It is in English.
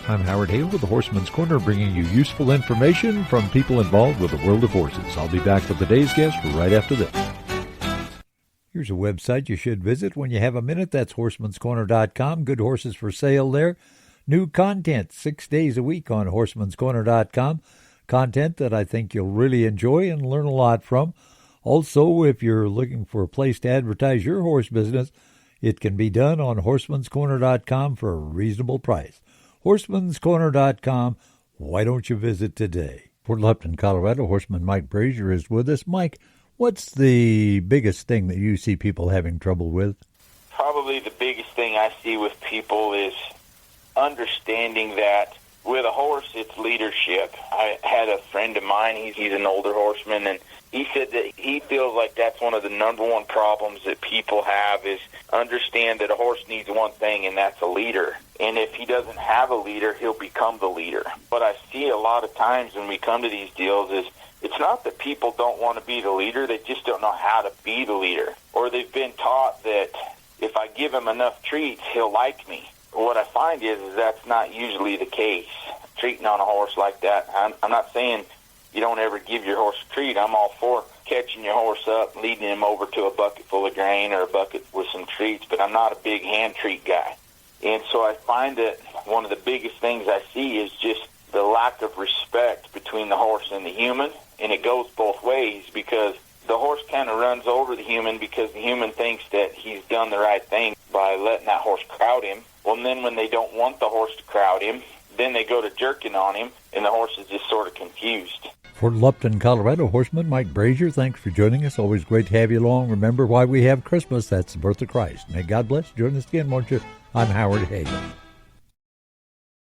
I'm Howard Hale with the Horseman's Corner, bringing you useful information from people involved with the world of horses. I'll be back with today's guest right after this. Here's a website you should visit when you have a minute. That's horseman'scorner.com. Good horses for sale there. New content 6 days a week on horseman'scorner.com. Content that I think you'll really enjoy and learn a lot from. Also, if you're looking for a place to advertise your horse business, it can be done on horseman'scorner.com for a reasonable price. horseman'scorner.com. Why don't you visit today? Fort Lupton, Colorado, horseman Mike Brashear is with us. Mike, what's the biggest thing that you see people having trouble with? Probably the biggest thing I see with people is understanding that with a horse, it's leadership. I had a friend of mine, he's an older horseman, and he said that he feels like that's one of the number one problems that people have is understand that a horse needs one thing, and that's a leader. And if he doesn't have a leader, he'll become the leader. What I see a lot of times when we come to these deals is it's not that people don't want to be the leader, they just don't know how to be the leader. Or they've been taught that if I give him enough treats, he'll like me. What I find is that's not usually the case. Treating on a horse like that, I'm not saying you don't ever give your horse a treat. I'm all for catching your horse up, leading him over to a bucket full of grain or a bucket with some treats, but I'm not a big hand treat guy. And so I find that one of the biggest things I see is just the lack of respect between the horse and the human, and it goes both ways because the horse kind of runs over the human because the human thinks that he's done the right thing by letting that horse crowd him. Well, and then when they don't want the horse to crowd him, then they go to jerking on him, and the horse is just sort of confused. Fort Lupton, Colorado, horseman Mike Brashear, thanks for joining us. Always great to have you along. Remember why we have Christmas. That's the birth of Christ. May God bless. Join us again, won't you? I'm Howard Hagan.